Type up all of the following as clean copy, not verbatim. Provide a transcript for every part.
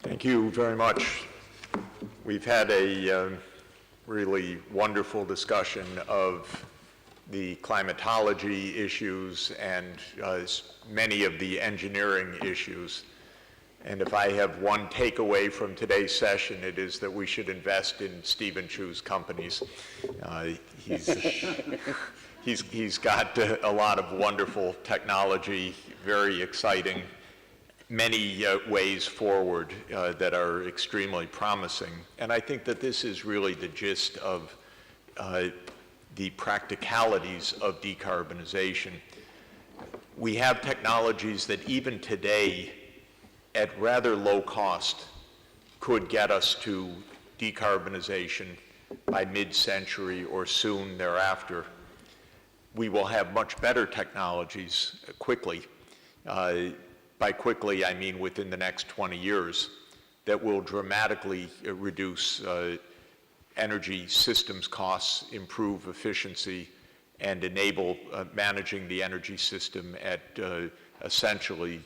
Thank you very much. We've had a really wonderful discussion of the climatology issues and many of the engineering issues. And if I have one takeaway from today's session, it is that we should invest in Stephen Chu's companies. He's got a lot of wonderful technology, very exciting, many ways forward that are extremely promising. And I think that this is really the gist of the practicalities of decarbonization. We have technologies that even today, at rather low cost, could get us to decarbonization by mid-century or soon thereafter. We will have much better technologies quickly. By quickly, I mean within the next 20 years, that will dramatically reduce energy systems costs, improve efficiency, and enable managing the energy system at essentially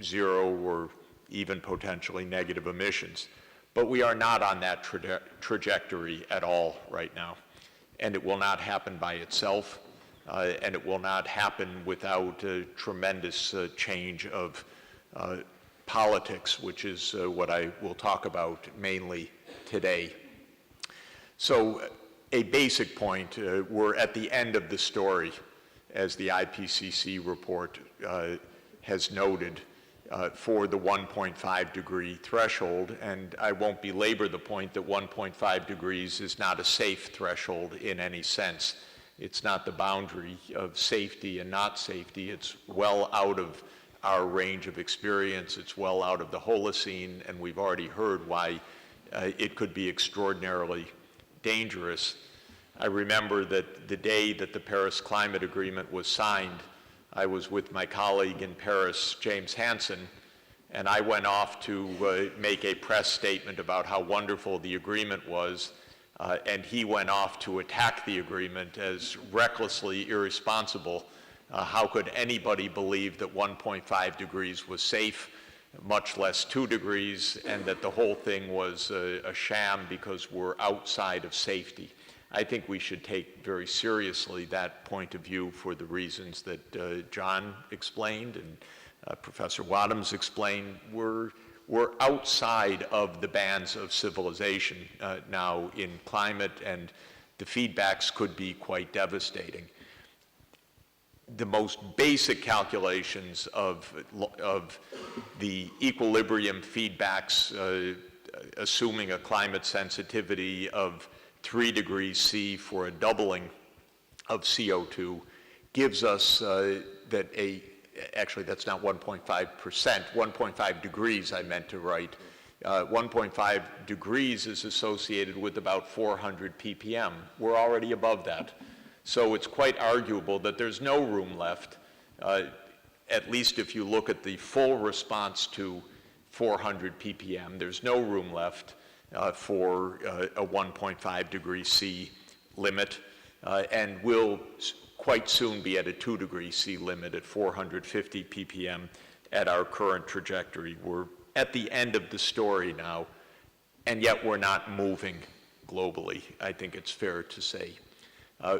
zero or even potentially negative emissions. But we are not on that trajectory at all right now. And it will not happen by itself. And it will not happen without a tremendous change of politics, which is what I will talk about mainly today. So a basic point, we're at the end of the story, as the IPCC report has noted, for the 1.5 degree threshold. And I won't belabor the point that 1.5 degrees is not a safe threshold in any sense. It's not the boundary of safety and not safety. It's well out of our range of experience. It's well out of the Holocene, and we've already heard why it could be extraordinarily dangerous. I remember that the day that the Paris Climate Agreement was signed, I was with my colleague in Paris, James Hansen, and I went off to make a press statement about how wonderful the agreement was. And he went off to attack the agreement as recklessly irresponsible. How could anybody believe that 1.5 degrees was safe, much less 2 degrees, and that the whole thing was a sham because we're outside of safety? I think we should take very seriously that point of view for the reasons that John explained and Professor Wadhams explained. We're outside of the bands of civilization now in climate, and the feedbacks could be quite devastating. The most basic calculations of the equilibrium feedbacks, assuming a climate sensitivity of 3 degrees C for a doubling of CO2, gives us actually, that's not 1.5%, 1.5 degrees I meant to write. 1.5 degrees is associated with about 400 ppm. We're already above that. So it's quite arguable that there's no room left, at least if you look at the full response to 400 ppm, there's no room left for a 1.5 degree C limit, and we'll quite soon be at a 2 degree C limit at 450 ppm at our current trajectory. We're at the end of the story now, and yet we're not moving globally, I think it's fair to say.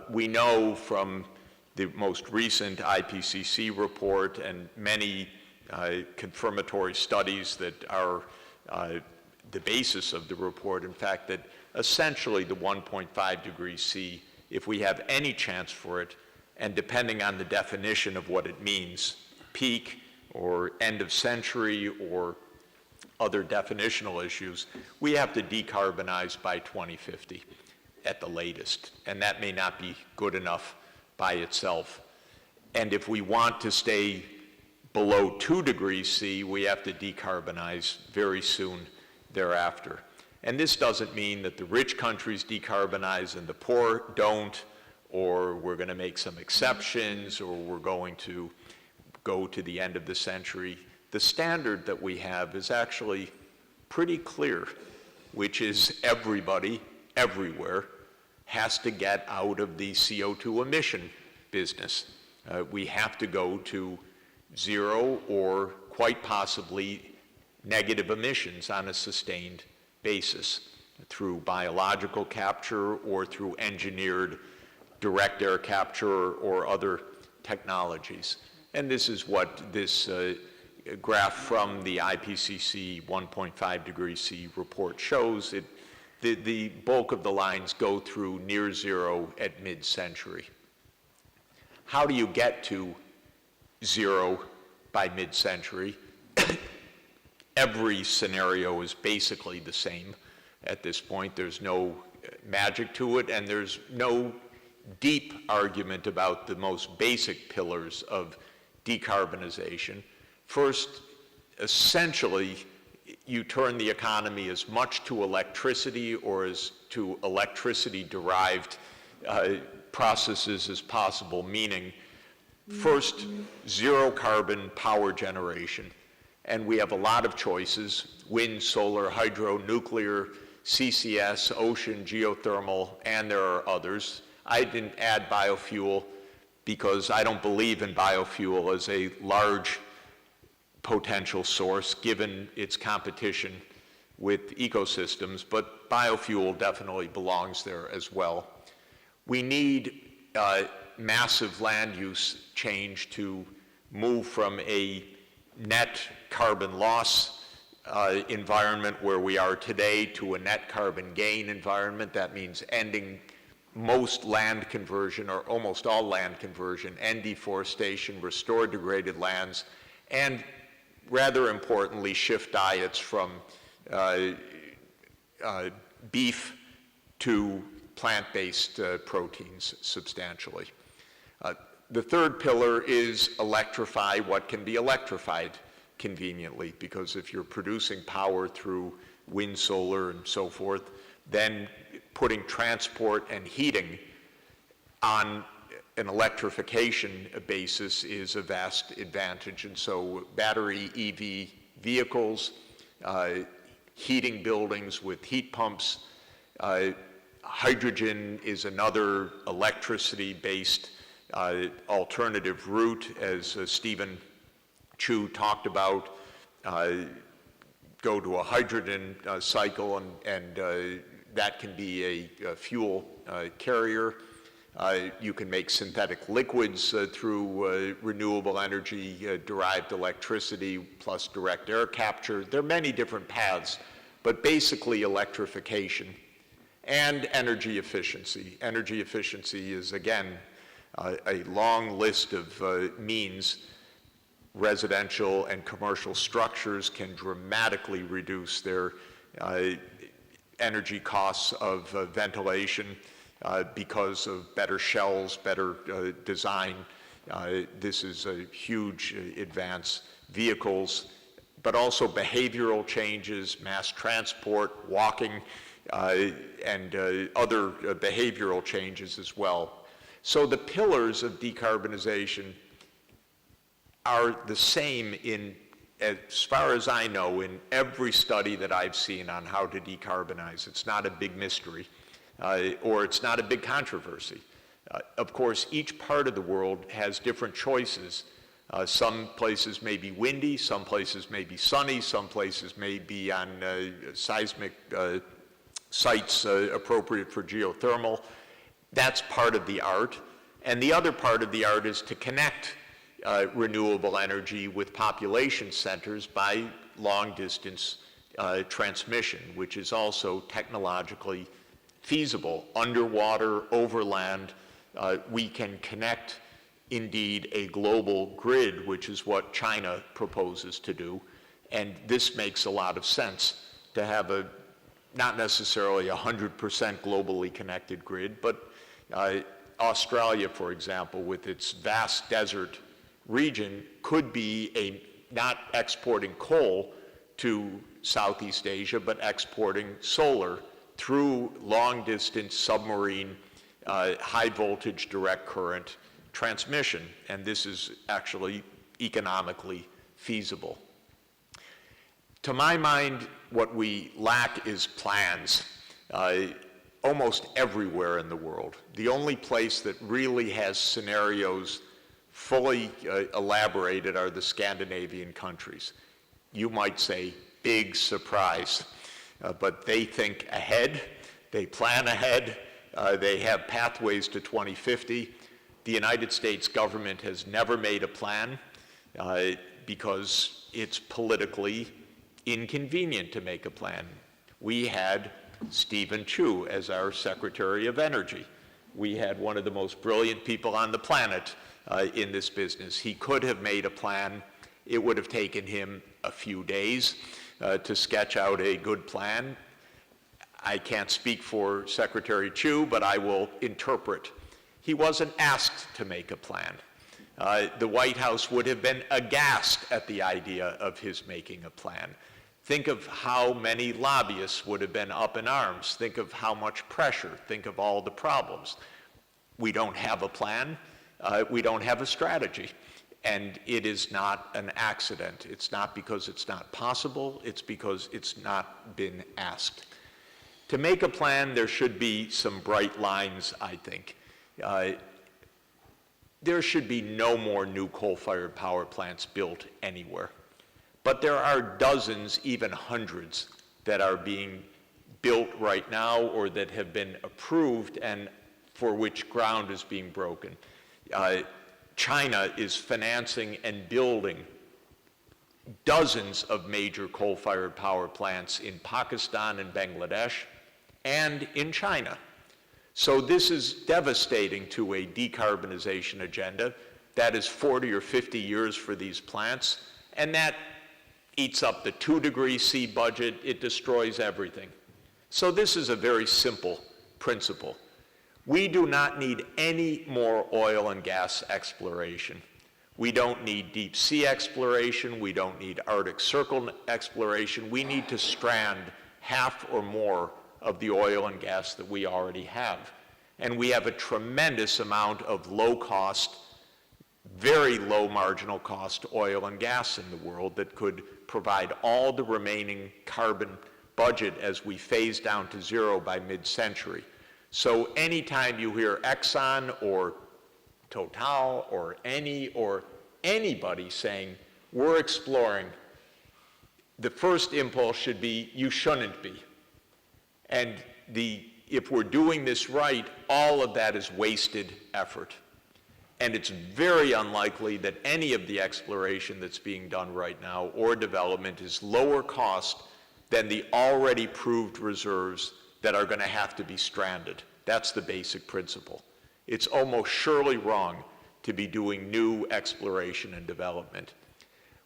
We know from the most recent IPCC report and many confirmatory studies that are the basis of the report, in fact, that essentially the 1.5 degrees C, if we have any chance for it, and depending on the definition of what it means, peak or end of century or other definitional issues, we have to decarbonize by 2050 at the latest. And that may not be good enough by itself. And if we want to stay below 2 degrees C, we have to decarbonize very soon thereafter. And this doesn't mean that the rich countries decarbonize and the poor don't, or we're going to make some exceptions, or we're going to go to the end of the century. The standard that we have is actually pretty clear, which is everybody, everywhere, has to get out of the CO2 emission business. We have to go to zero or quite possibly negative emissions on a sustained basis through biological capture or through engineered direct air capture or other technologies. And this is what this graph from the IPCC 1.5 degrees C report shows. The bulk of the lines go through near zero at mid-century. How do you get to zero by mid-century? Every scenario is basically the same at this point. There's no magic to it, and there's no deep argument about the most basic pillars of decarbonization. First, essentially, you turn the economy as much to electricity or as to electricity-derived processes as possible, meaning first, zero carbon power generation. And we have a lot of choices: wind, solar, hydro, nuclear, CCS, ocean, geothermal, and there are others. I didn't add biofuel because I don't believe in biofuel as a large potential source given its competition with ecosystems, but biofuel definitely belongs there as well. We need massive land use change to move from a net carbon loss environment where we are today to a net carbon gain environment. That means ending most land conversion, or almost all land conversion, end deforestation, restore degraded lands, and rather importantly, shift diets from beef to plant-based proteins substantially. The third pillar is electrify what can be electrified conveniently, because if you're producing power through wind, solar, and so forth, then putting transport and heating on an electrification basis is a vast advantage. And so battery EV vehicles, heating buildings with heat pumps, hydrogen is another electricity-based alternative route, as Stephen Chu talked about. Go to a hydrogen cycle, and that can be a fuel carrier. You can make synthetic liquids through renewable energy derived electricity plus direct air capture. There are many different paths, but basically electrification and energy efficiency. Energy efficiency is, again, a long list of means. Residential and commercial structures can dramatically reduce their energy costs of ventilation because of better shells, better design. This is a huge advance. Vehicles, but also behavioral changes, mass transport, walking, and other behavioral changes as well. So the pillars of decarbonization are the same in, as far as I know, in every study that I've seen on how to decarbonize. It's not a big mystery, or it's not a big controversy. Of course, each part of the world has different choices. Some places may be windy, some places may be sunny, some places may be on seismic sites appropriate for geothermal. That's part of the art. And the other part of the art is to connect renewable energy with population centers by long-distance transmission, which is also technologically feasible. Underwater, overland, we can connect, indeed, a global grid, which is what China proposes to do. And this makes a lot of sense, to have a not necessarily 100% globally connected grid, but Australia, for example, with its vast desert region, could be not exporting coal to Southeast Asia, but exporting solar through long-distance submarine high-voltage direct current transmission. And this is actually economically feasible. To my mind, what we lack is plans. Almost everywhere in the world. The only place that really has scenarios fully elaborated are the Scandinavian countries. You might say big surprise. But they think ahead, they plan ahead, they have pathways to 2050. The United States government has never made a plan because it's politically inconvenient to make a plan. We had Stephen Chu as our Secretary of Energy. We had one of the most brilliant people on the planet in this business. He could have made a plan. It would have taken him a few days to sketch out a good plan. I can't speak for Secretary Chu, but I will interpret. He wasn't asked to make a plan. The White House would have been aghast at the idea of his making a plan. Think of how many lobbyists would have been up in arms. Think of how much pressure. Think of all the problems. We don't have a plan. We don't have a strategy. And it is not an accident. It's not because it's not possible. It's because it's not been asked. To make a plan, there should be some bright lines, I think. There should be no more new coal-fired power plants built anywhere. But there are dozens, even hundreds, that are being built right now or that have been approved and for which ground is being broken. China is financing and building dozens of major coal-fired power plants in Pakistan and Bangladesh and in China. So this is devastating to a decarbonization agenda. That is 40 or 50 years for these plants, and that eats up the 2°C budget. It destroys everything. So this is a very simple principle. We do not need any more oil and gas exploration. We don't need deep sea exploration. We don't need Arctic Circle exploration. We need to strand half or more of the oil and gas that we already have. And we have a tremendous amount of low-cost, very low marginal cost oil and gas in the world that could provide all the remaining carbon budget as we phase down to zero by mid-century. So anytime you hear Exxon or Total or anybody saying, we're exploring, the first impulse should be, you shouldn't be. And if we're doing this right, all of that is wasted effort. And it's very unlikely that any of the exploration that's being done right now or development is lower cost than the already proved reserves that are going to have to be stranded. That's the basic principle. It's almost surely wrong to be doing new exploration and development.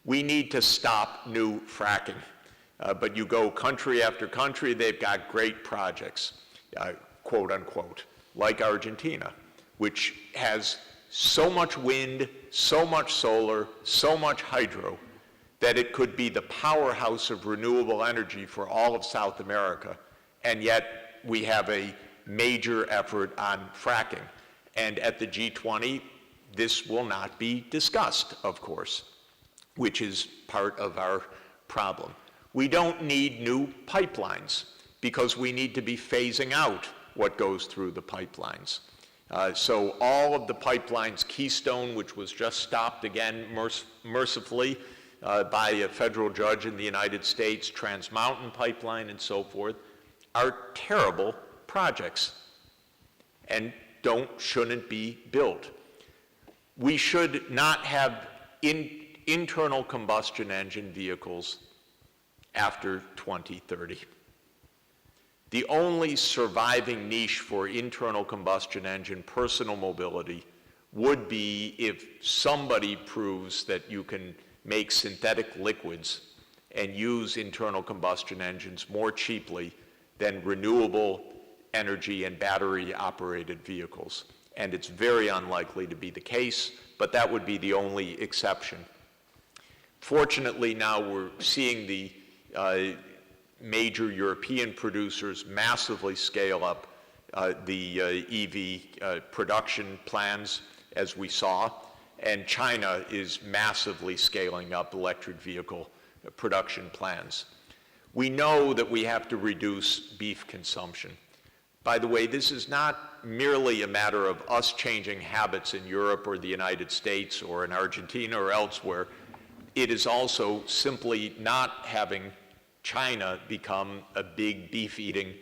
We need to stop new fracking. But you go country after country, they've got great projects, quote unquote, like Argentina, which has so much wind, so much solar, so much hydro, that it could be the powerhouse of renewable energy for all of South America, and yet we have a major effort on fracking. And at the G20, this will not be discussed, of course, which is part of our problem. We don't need new pipelines because we need to be phasing out what goes through the pipelines. So all of the pipelines, Keystone, which was just stopped again mercifully by a federal judge in the United States, Trans Mountain Pipeline and so forth, are terrible projects and shouldn't be built. We should not have internal combustion engine vehicles after 2030. The only surviving niche for internal combustion engine personal mobility would be if somebody proves that you can make synthetic liquids and use internal combustion engines more cheaply than renewable energy and battery-operated vehicles. And it's very unlikely to be the case, but that would be the only exception. Fortunately, now we're seeing the major European producers massively scale up the EV production plans, as we saw, and China is massively scaling up electric vehicle production plans. We know that we have to reduce beef consumption. By the way, this is not merely a matter of us changing habits in Europe or the United States or in Argentina or elsewhere. It is also simply not having China become a big beef-eating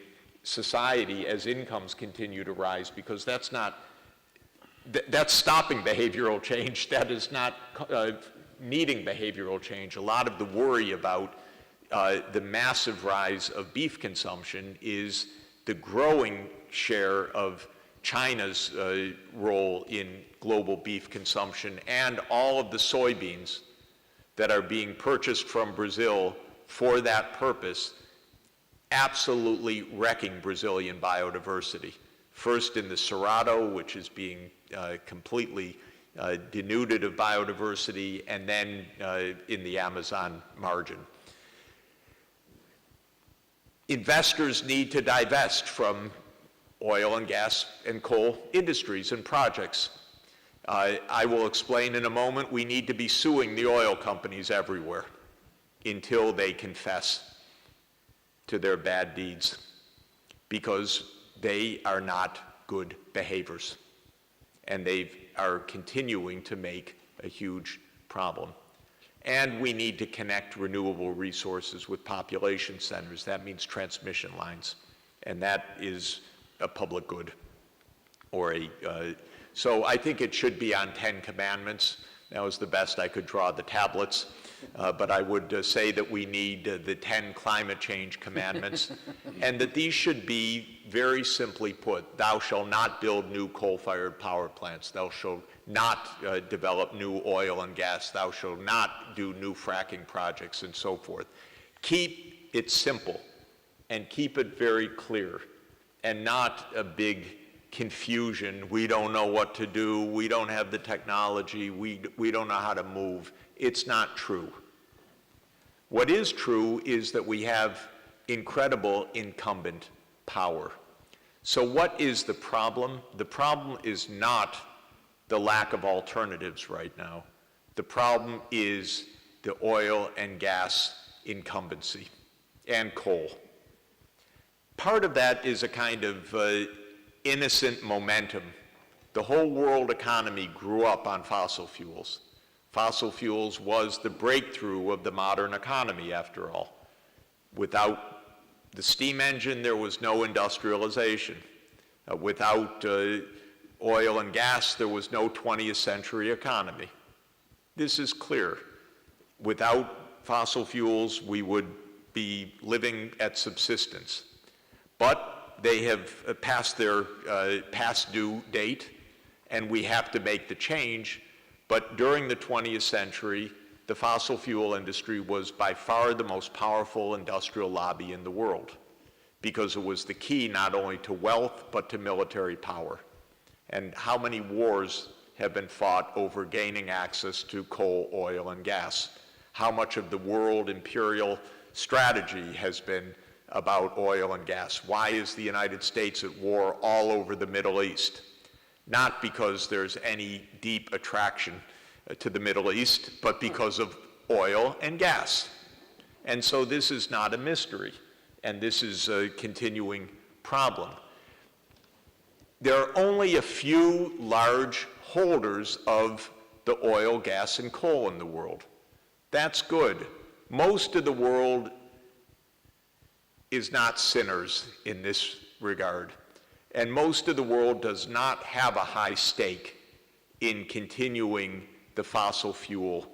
society as incomes continue to rise, because that's stopping behavioral change. That is not meeting behavioral change. A lot of the worry about the massive rise of beef consumption is the growing share of China's role in global beef consumption, and all of the soybeans that are being purchased from Brazil for that purpose, absolutely wrecking Brazilian biodiversity. First in the Cerrado, which is being completely denuded of biodiversity, and then in the Amazon margin. Investors need to divest from oil and gas and coal industries and projects. I will explain in a moment, we need to be suing the oil companies everywhere until they confess to their bad deeds, because they are not good behaviors, and they are continuing to make a huge problem. And we need to connect renewable resources with population centers. That means transmission lines, and that is a public good. So I think it should be on 10 commandments. That was the best I could draw the tablets. But I would say that we need the 10 climate change commandments, and that these should be very simply put: thou shalt not build new coal-fired power plants, thou shalt not develop new oil and gas, thou shalt not do new fracking projects, and so forth. Keep it simple and keep it very clear, and not a big confusion. We don't know what to do, we don't have the technology, we don't know how to move. It's not true. What is true is that we have incredible incumbent power. So what is the problem? The problem is not the lack of alternatives right now. The problem is the oil and gas incumbency and coal. Part of that is a kind of innocent momentum. The whole world economy grew up on fossil fuels. Fossil fuels was the breakthrough of the modern economy, after all. Without the steam engine, there was no industrialization. Without oil and gas, there was no 20th century economy. This is clear. Without fossil fuels, we would be living at subsistence. But they have passed their past due date, and we have to make the change. But during the 20th century, the fossil fuel industry was by far the most powerful industrial lobby in the world, because it was the key not only to wealth, but to military power. And how many wars have been fought over gaining access to coal, oil, and gas? How much of the world imperial strategy has been about oil and gas? Why is the United States at war all over the Middle East? Not because there's any deep attraction to the Middle East, but because of oil and gas. And so this is not a mystery, and this is a continuing problem. There are only a few large holders of the oil, gas, and coal in the world. That's good. Most of the world is not sinners in this regard. And most of the world does not have a high stake in continuing the fossil fuel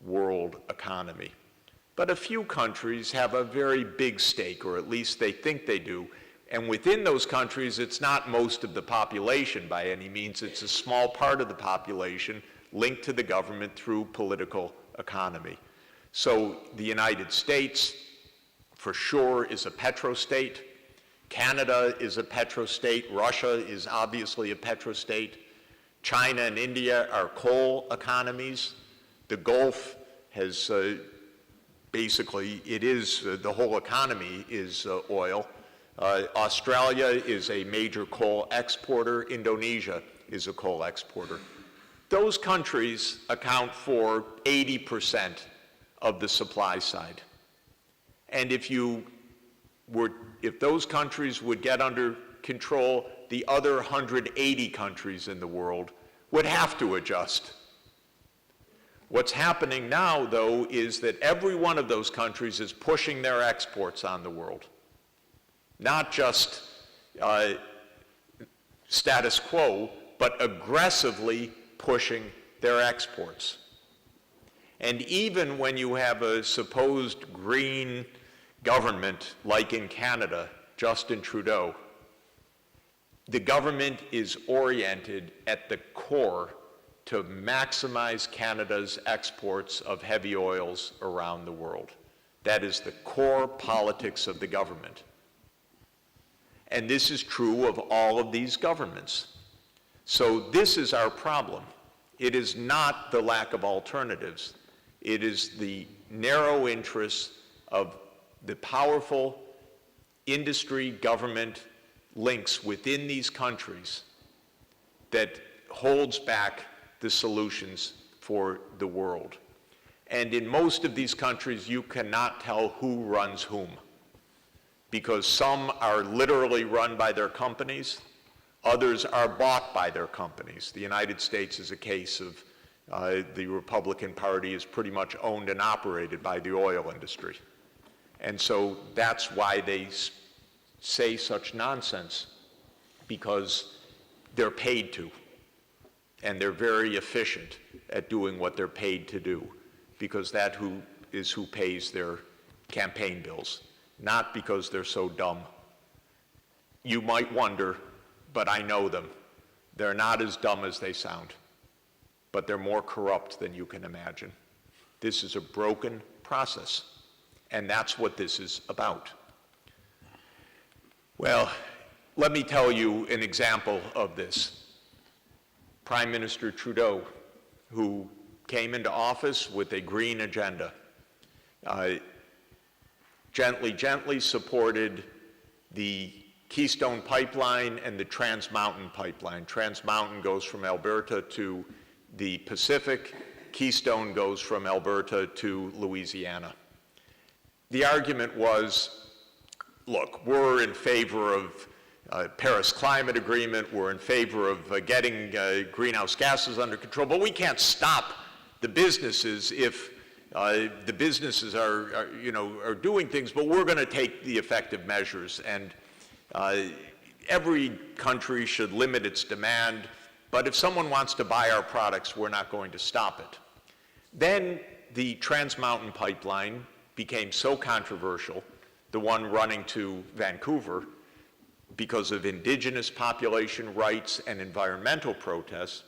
world economy. But a few countries have a very big stake, or at least they think they do. And within those countries, it's not most of the population by any means. It's a small part of the population linked to the government through political economy. So the United States, for sure, is a petrostate. Canada is a petrostate. Russia is obviously a petrostate. China and India are coal economies. The Gulf has basically, it is, the whole economy is oil. Australia is a major coal exporter. Indonesia is a coal exporter. Those countries account for 80% of the supply side. And if those countries would get under control, the other 180 countries in the world would have to adjust. What's happening now, though, is that every one of those countries is pushing their exports on the world. Not just status quo, but aggressively pushing their exports. And even when you have a supposed green government, like in Canada, Justin Trudeau, the government is oriented at the core to maximize Canada's exports of heavy oils around the world. That is the core politics of the government. And this is true of all of these governments. So this is our problem. It is not the lack of alternatives. It is the narrow interests of the powerful industry government links within these countries that holds back the solutions for the world. And in most of these countries, you cannot tell who runs whom, because some are literally run by their companies, others are bought by their companies. The United States is a case of the Republican Party is pretty much owned and operated by the oil industry. And so that's why they say such nonsense, because they're paid to. And they're very efficient at doing what they're paid to do, because that is who pays their campaign bills, not because they're so dumb. You might wonder, but I know them. They're not as dumb as they sound, but they're more corrupt than you can imagine. This is a broken process, and that's what this is about. Well, let me tell you an example of this. Prime Minister Trudeau, who came into office with a green agenda, gently supported the Keystone Pipeline and the Trans Mountain Pipeline. Trans Mountain goes from Alberta to the Pacific. Keystone goes from Alberta to Louisiana. The argument was, look, we're in favor of Paris Climate Agreement, we're in favor of getting greenhouse gases under control, but we can't stop the businesses if the businesses are doing things, but we're going to take the effective measures, and every country should limit its demand, but if someone wants to buy our products, we're not going to stop it. Then the Trans Mountain Pipeline became so controversial, the one running to Vancouver, because of indigenous population rights and environmental protests,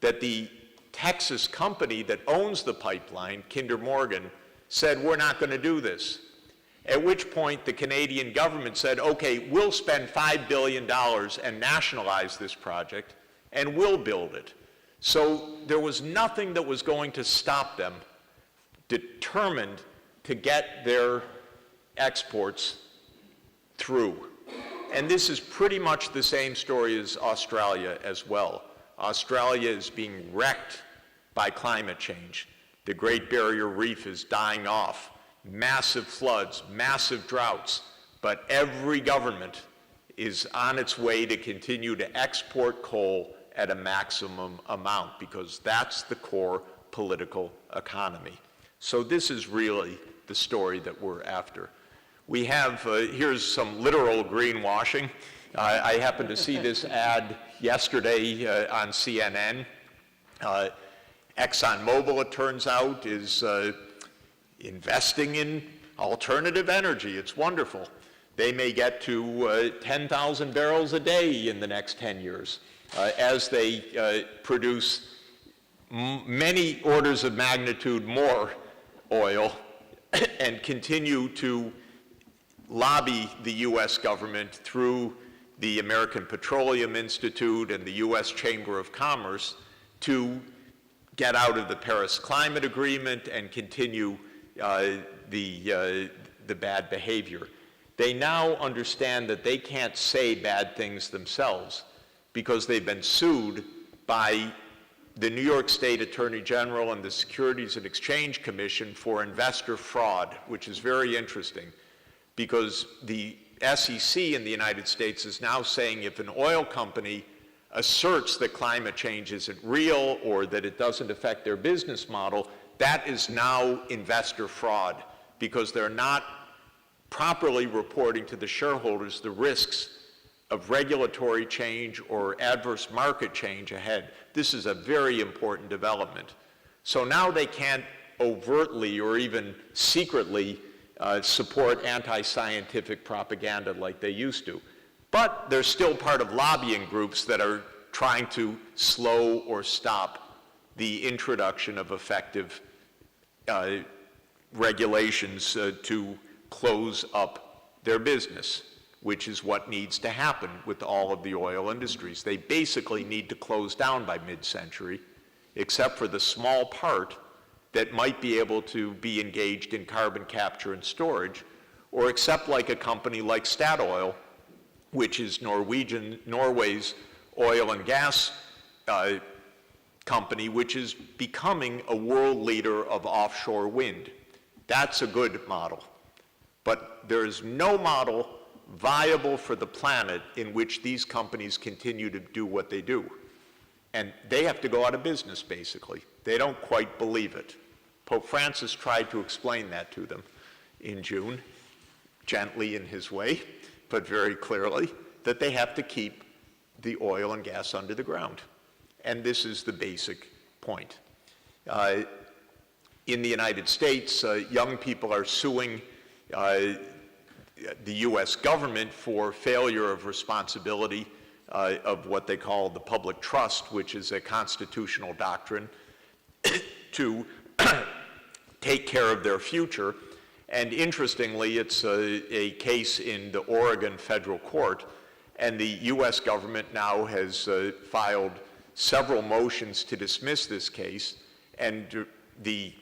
that the Texas company that owns the pipeline, Kinder Morgan, said, we're not going to do this. At which point the Canadian government said, okay, we'll spend $5 billion and nationalize this project, and we'll build it. So there was nothing that was going to stop them, determined to get their exports through. And this is pretty much the same story as Australia as well. Australia is being wrecked by climate change. The Great Barrier Reef is dying off. Massive floods, massive droughts, but every government is on its way to continue to export coal at a maximum amount, because that's the core political economy. So this is really the story that we're after. We have, here's some literal greenwashing. I happened to see this ad yesterday on CNN. ExxonMobil, it turns out, is investing in alternative energy. It's wonderful. They may get to 10,000 barrels a day in the next 10 years as they produce many orders of magnitude more oil and continue to lobby the U.S. government through the American Petroleum Institute and the U.S. Chamber of Commerce to get out of the Paris Climate Agreement and continue the bad behavior. They now understand that they can't say bad things themselves because they've been sued by the New York State Attorney General and the Securities and Exchange Commission for investor fraud, which is very interesting, because the SEC in the United States is now saying if an oil company asserts that climate change isn't real or that it doesn't affect their business model, that is now investor fraud, because they're not properly reporting to the shareholders the risks of regulatory change or adverse market change ahead. This is a very important development. So now they can't overtly or even secretly support anti-scientific propaganda like they used to. But they're still part of lobbying groups that are trying to slow or stop the introduction of effective regulations to close up their business, which is what needs to happen with all of the oil industries. They basically need to close down by mid-century, except for the small part that might be able to be engaged in carbon capture and storage, or except like a company like Statoil, which is Norway's oil and gas company, which is becoming a world leader of offshore wind. That's a good model. But there is no model viable for the planet in which these companies continue to do what they do. And they have to go out of business, basically. They don't quite believe it. Pope Francis tried to explain that to them in June, gently in his way, but very clearly, that they have to keep the oil and gas under the ground. And this is the basic point. In the United States, young people are suing the U.S. government for failure of responsibility of what they call the public trust, which is a constitutional doctrine to take care of their future. And interestingly, it's a case in the Oregon federal court, and the U.S. government now has filed several motions to dismiss this case, and the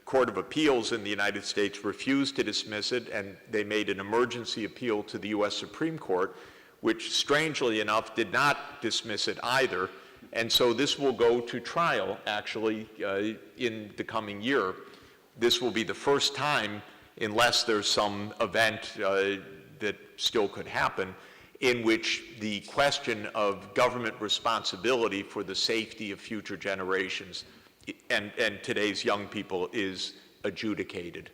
Court of Appeals in the United States refused to dismiss it, and they made an emergency appeal to the U.S. Supreme Court, which strangely enough did not dismiss it either. And so this will go to trial, actually, in the coming year. This will be the first time, unless there's some event that still could happen, in which the question of government responsibility for the safety of future generations and today's young people is adjudicated.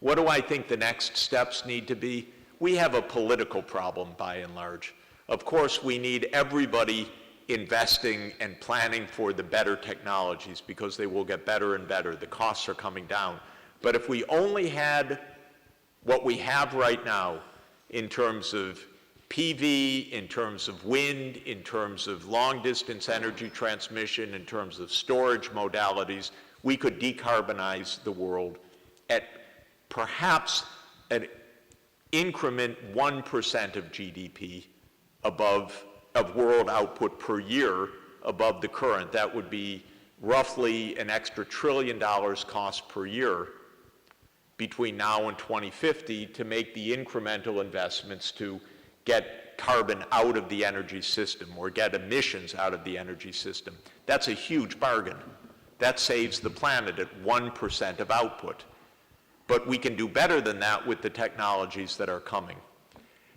What do I think the next steps need to be? We have a political problem, by and large. Of course, we need everybody investing and planning for the better technologies, because they will get better and better. The costs are coming down. But if we only had what we have right now in terms of PV, in terms of wind, in terms of long-distance energy transmission, in terms of storage modalities, we could decarbonize the world at perhaps an increment 1% of GDP of world output per year above the current. That would be roughly an extra $1 trillion cost per year between now and 2050 to make the incremental investments to get carbon out of the energy system or get emissions out of the energy system. That's a huge bargain. That saves the planet at 1% of output. But we can do better than that with the technologies that are coming.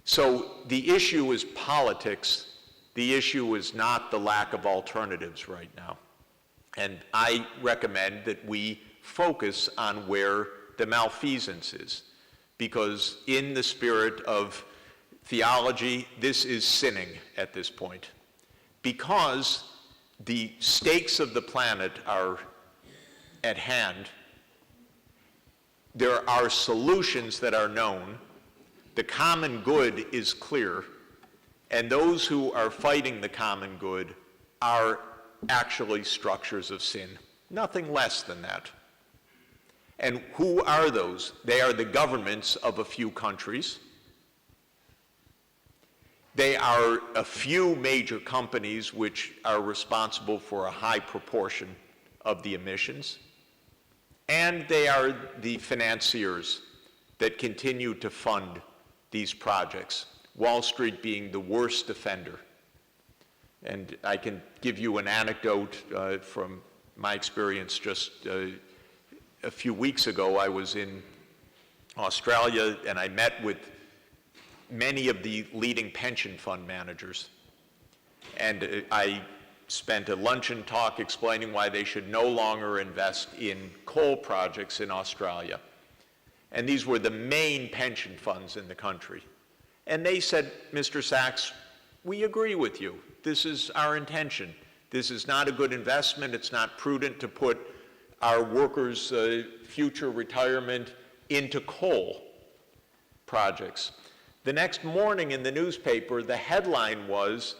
So the issue is politics. The issue is not the lack of alternatives right now. And I recommend that we focus on where the malfeasance is, because in the spirit of theology, this is sinning at this point. Because the stakes of the planet are at hand, there are solutions that are known, the common good is clear, and those who are fighting the common good are actually structures of sin. Nothing less than that. And who are those? They are the governments of a few countries. They are a few major companies which are responsible for a high proportion of the emissions. And they are the financiers that continue to fund these projects, Wall Street being the worst offender. And I can give you an anecdote from my experience just a few weeks ago. I was in Australia and I met with many of the leading pension fund managers. And I spent a luncheon talk explaining why they should no longer invest in coal projects in Australia. And these were the main pension funds in the country. And they said, Mr. Sachs, we agree with you. This is our intention. This is not a good investment. It's not prudent to put our workers' future retirement into coal projects. The next morning in the newspaper, the headline was,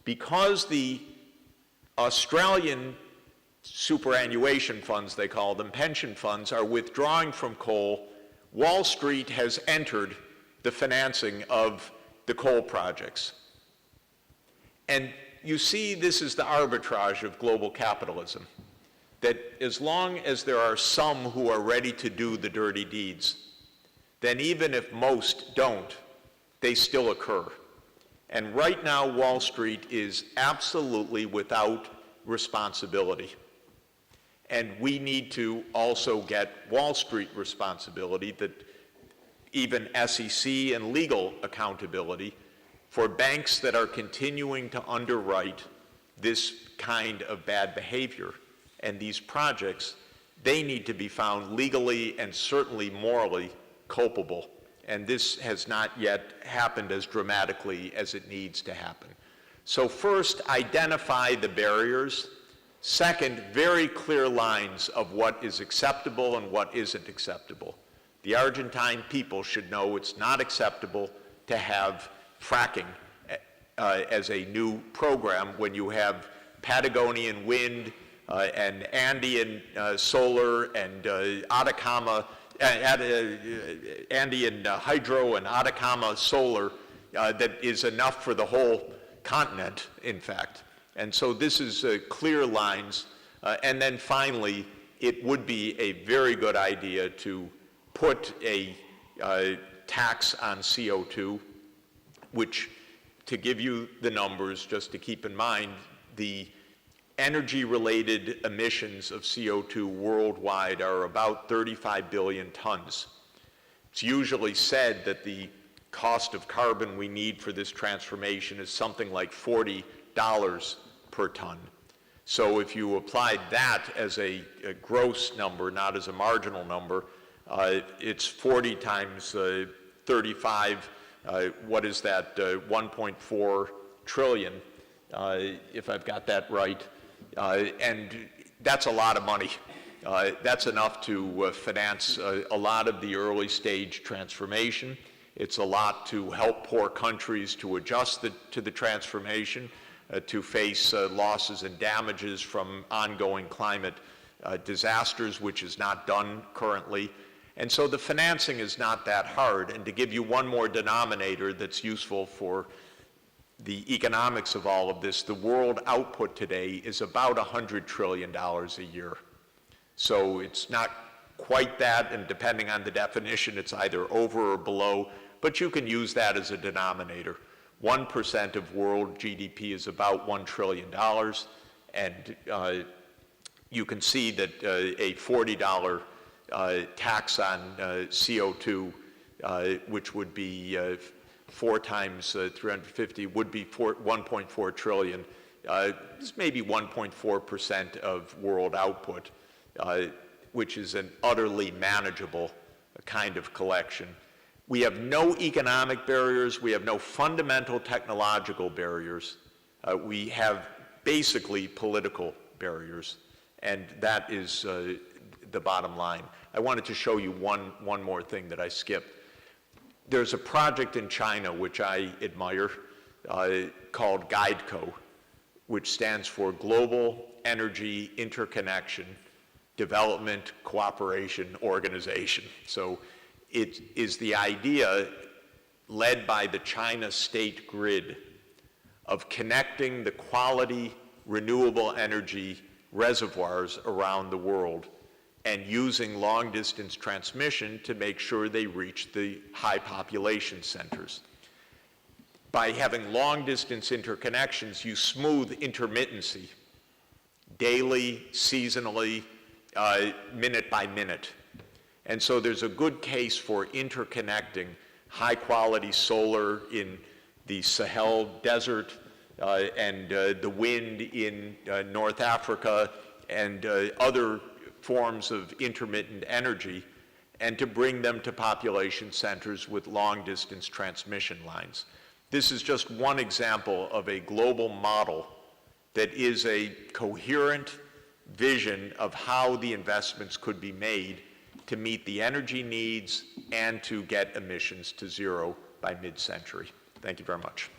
because the Australian superannuation funds, they call them, pension funds, are withdrawing from coal, Wall Street has entered the financing of the coal projects. And you see, this is the arbitrage of global capitalism, that as long as there are some who are ready to do the dirty deeds, then even if most don't, they still occur. And right now, Wall Street is absolutely without responsibility. And we need to also get Wall Street responsibility, that even SEC and legal accountability for banks that are continuing to underwrite this kind of bad behavior. And these projects, they need to be found legally and certainly morally culpable. And this has not yet happened as dramatically as it needs to happen. So first, identify the barriers. Second, very clear lines of what is acceptable and what isn't acceptable. The Argentine people should know it's not acceptable to have fracking as a new program when you have Patagonian wind and Andean solar and Atacama, Andean hydro and Atacama solar that is enough for the whole continent, in fact. And so this is clear lines. And then finally, it would be a very good idea to put a tax on CO2, which, to give you the numbers, just to keep in mind, the energy-related emissions of CO2 worldwide are about 35 billion tons. It's usually said that the cost of carbon we need for this transformation is something like $40 per ton. So if you applied that as a gross number, not as a marginal number, it's 40 times 35, what is that, 1.4 trillion, if I've got that right. And that's a lot of money. That's enough to finance a lot of the early stage transformation. It's a lot to help poor countries to adjust to the transformation, to face losses and damages from ongoing climate disasters, which is not done currently. And so the financing is not that hard. And to give you one more denominator that's useful for the economics of all of this, the world output today is about $100 trillion a year. So it's not quite that, and depending on the definition, it's either over or below, but you can use that as a denominator. 1% of world GDP is about $1 trillion, and you can see that a $40 tax on CO2, which would be 4 times 350, would be 1.4 trillion. It's maybe 1.4% of world output, which is an utterly manageable kind of collection. We have no economic barriers. We have no fundamental technological barriers. We have basically political barriers, and that is the bottom line. I wanted to show you one more thing that I skipped. There's a project in China which I admire called GuideCo, which stands for Global Energy Interconnection Development Cooperation Organization. So it is the idea, led by the China state grid, of connecting the quality renewable energy reservoirs around the world and using long-distance transmission to make sure they reach the high population centers. By having long-distance interconnections, you smooth intermittency, daily, seasonally, minute by minute. And so there's a good case for interconnecting high-quality solar in the Sahel Desert and the wind in North Africa and other forms of intermittent energy, and to bring them to population centers with long-distance transmission lines. This is just one example of a global model that is a coherent vision of how the investments could be made to meet the energy needs and to get emissions to zero by mid-century. Thank you very much.